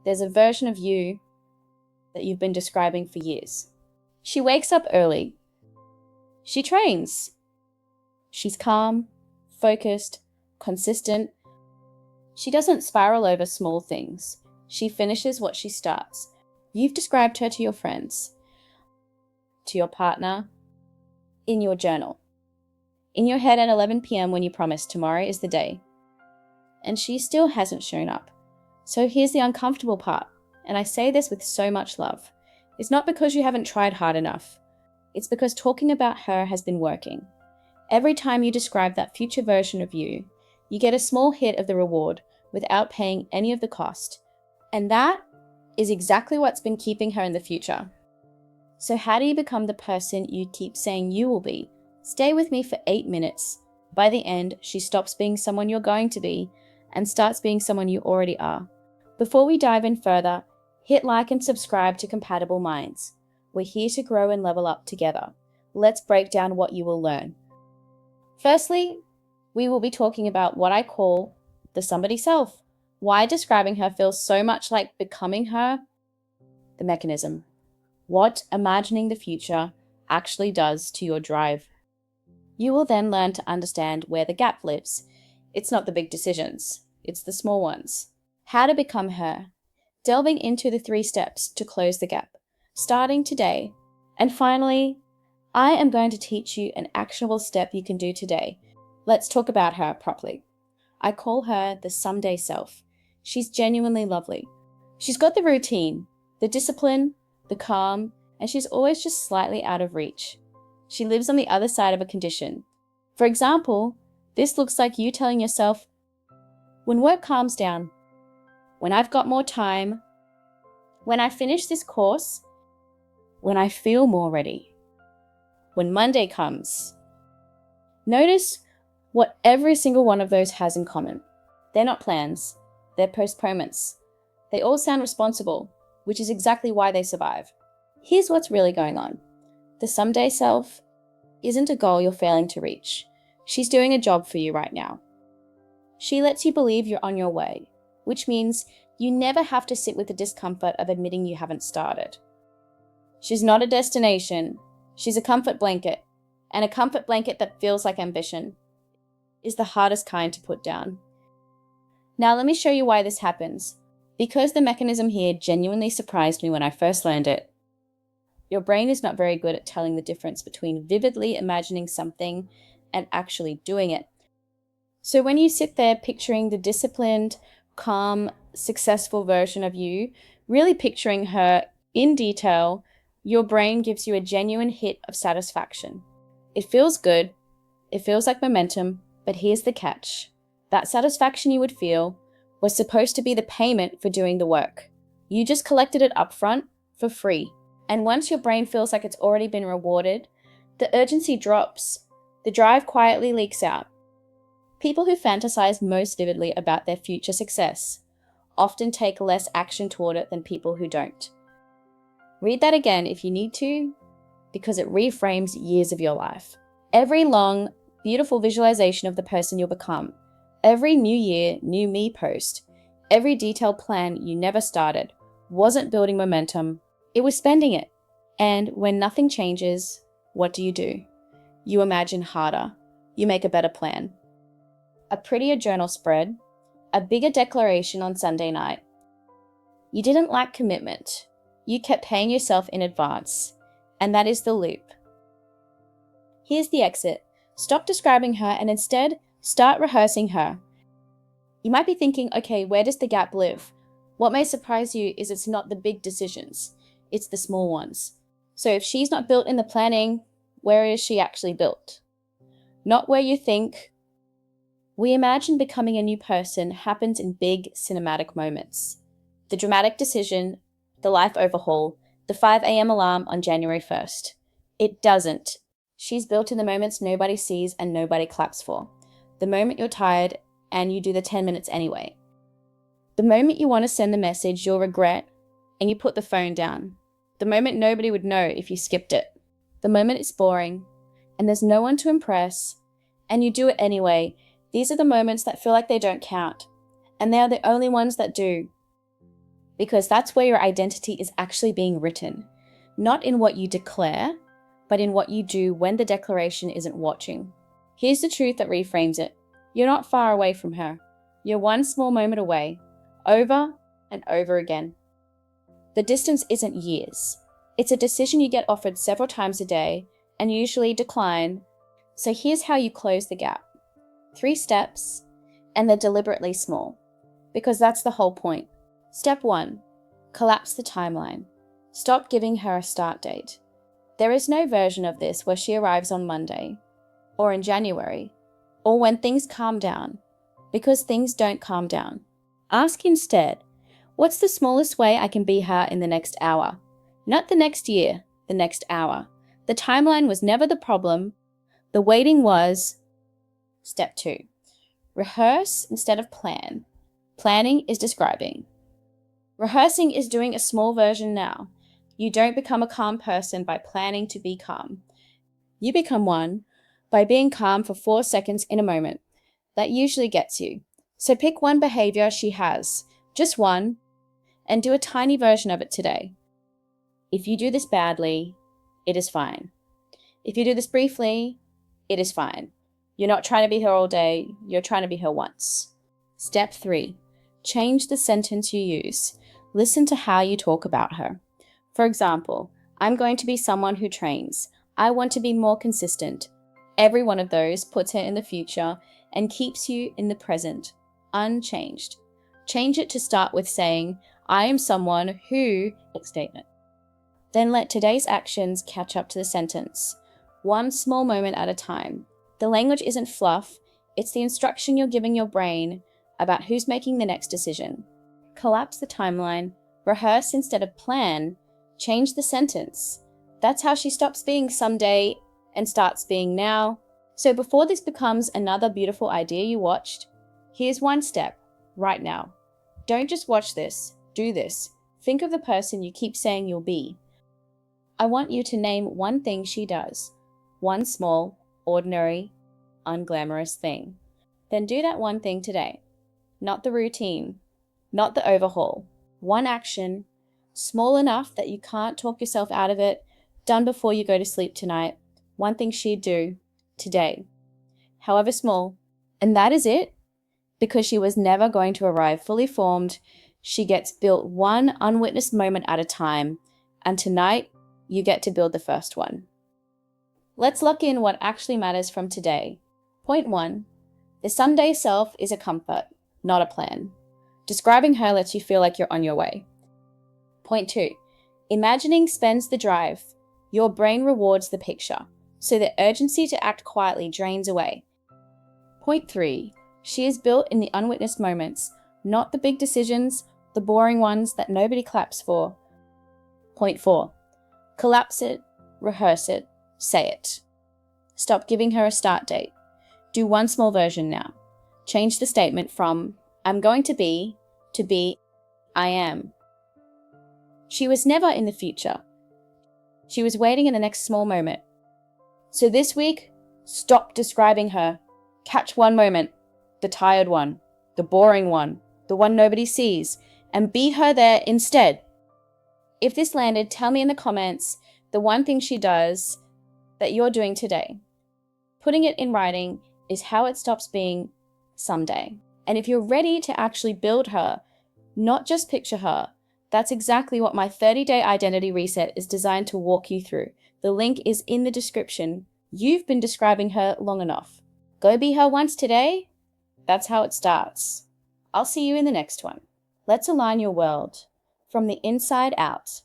there's a version of you that you've been describing for years. She wakes up early. She trains. She's calm, focused, consistent. She doesn't spiral over small things. She finishes what she starts. You've described her to your friends, to your partner, in your journal. In your head at 11 p.m. when you promise tomorrow is the day. And she still hasn't shown up. So here's the uncomfortable part, and I say this with so much love. It's not because you haven't tried hard enough. It's because talking about her has been working. Every time you describe that future version of you, you get a small hit of the reward without paying any of the cost. And that is exactly what's been keeping her in the future. So how do you become the person you keep saying you will be? Stay with me for 8 minutes. By the end, she stops being someone you're going to be and starts being someone you already are. Before we dive in further, hit like and subscribe to Compatible Minds. We're here to grow and level up together. Let's break down what you will learn. Firstly, we will be talking about what I call the somebody self. Why describing her feels so much like becoming her. The mechanism. What imagining the future actually does to your drive. You will then learn to understand where the gap lives. It's not the big decisions, it's the small ones. How to become her. Delving into the 3 steps to close the gap, starting today. And finally, I am going to teach you an actionable step you can do today. Let's talk about her properly. I call her the someday self. She's genuinely lovely. She's got the routine, the discipline, the calm, and she's always just slightly out of reach. She lives on the other side of a condition. For example, this looks like you telling yourself, when work calms down, when I've got more time, when I finish this course, when I feel more ready, when Monday comes. Notice what every single one of those has in common. They're not plans, they're postponements. They all sound responsible, which is exactly why they survive. Here's what's really going on. The someday self isn't a goal you're failing to reach. She's doing a job for you right now. She lets you believe you're on your way, which means you never have to sit with the discomfort of admitting you haven't started. She's not a destination, she's a comfort blanket, and a comfort blanket that feels like ambition is the hardest kind to put down. Now let me show you why this happens. Because the mechanism here genuinely surprised me when I first learned it. Your brain is not very good at telling the difference between vividly imagining something and actually doing it. So when you sit there picturing the disciplined, calm, successful version of you, really picturing her in detail, your brain gives you a genuine hit of satisfaction. It feels good, it feels like momentum, but here's the catch. That satisfaction you would feel was supposed to be the payment for doing the work. You just collected it upfront for free. And once your brain feels like it's already been rewarded, the urgency drops. The drive quietly leaks out. People who fantasize most vividly about their future success often take less action toward it than people who don't. Read that again if you need to, because it reframes years of your life. Every long, beautiful visualization of the person you'll become, every New Year, New Me post, every detailed plan you never started, wasn't building momentum, it was spending it. And when nothing changes, what do? You imagine harder. You make a better plan. A prettier journal spread. A bigger declaration on Sunday night. You didn't lack commitment. You kept paying yourself in advance. And that is the loop. Here's the exit. Stop describing her and instead start rehearsing her. You might be thinking, okay, where does the gap live? What may surprise you is it's not the big decisions. It's the small ones. So if she's not built in the planning, where is she actually built? Not where you think. We imagine becoming a new person happens in big cinematic moments. The dramatic decision, the life overhaul, the 5 a.m. alarm on January 1st. It doesn't. She's built in the moments nobody sees and nobody claps for. The moment you're tired and you do the 10 minutes anyway. The moment you want to send the message you'll regret and you put the phone down. The moment nobody would know if you skipped it. The moment it's boring and there's no one to impress and you do it anyway. These are the moments that feel like they don't count, and they are the only ones that do. because that's where your identity is actually being written, not in what you declare, but in what you do when the declaration isn't watching. Here's the truth that reframes it. You're not far away from her. You're one small moment away, over and over again. The distance isn't years. It's a decision you get offered several times a day and usually decline. So here's how you close the gap. 3 steps, and they're deliberately small, because that's the whole point. Step 1, collapse the timeline. Stop giving her a start date. There is no version of this where she arrives on Monday, or in January, or when things calm down, because things don't calm down. Ask instead, what's the smallest way I can be her in the next hour? Not the next year, the next hour. The timeline was never the problem. The waiting was. Step 2, rehearse instead of plan. Planning is describing. Rehearsing is doing a small version now. You don't become a calm person by planning to be calm. You become one by being calm for 4 seconds in a moment. That usually gets you. So pick one behavior she has, just one, and do a tiny version of it today. If you do this badly, it is fine. If you do this briefly, it is fine. You're not trying to be her all day, you're trying to be her once. Step 3, change the sentence you use. Listen to how you talk about her. For example, I'm going to be someone who trains. I want to be more consistent. Every one of those puts her in the future and keeps you in the present, unchanged. Change it to start with saying, I am someone who, statement. Then let today's actions catch up to the sentence, one small moment at a time. The language isn't fluff, it's the instruction you're giving your brain about who's making the next decision. Collapse the timeline, rehearse instead of plan, change the sentence. That's how she stops being someday and starts being now. So before this becomes another beautiful idea you watched, here's one step, right now. Don't just watch this, do this. Think of the person you keep saying you'll be. I want you to name one thing she does, one small, ordinary, unglamorous thing. Then do that one thing today. Not the routine, not the overhaul. One action, small enough that you can't talk yourself out of it, done before you go to sleep tonight. One thing she'd do today, however small. And that is it. Because she was never going to arrive fully formed, she gets built one unwitnessed moment at a time. And tonight, you get to build the first one. Let's lock in what actually matters from today. Point 1, the someday self is a comfort, not a plan. Describing her lets you feel like you're on your way. Point 2, imagining spends the drive. Your brain rewards the picture, so the urgency to act quietly drains away. Point 3, she is built in the unwitnessed moments, not the big decisions, the boring ones that nobody claps for. Point 4, collapse it, rehearse it, say it. Stop giving her a start date. Do one small version now. Change the statement from I'm going to be I am. She was never in the future. She was waiting in the next small moment. So this week, stop describing her. Catch one moment, the tired one, the boring one, the one nobody sees, and be her there instead. If this landed, tell me in the comments the one thing she does that you're doing today. Putting it in writing is how it stops being someday. And if you're ready to actually build her, not just picture her, that's exactly what my 30-day identity reset is designed to walk you through. The link is in the description. You've been describing her long enough. Go be her once today. That's how it starts. I'll see you in the next one. Let's align your world from the inside out.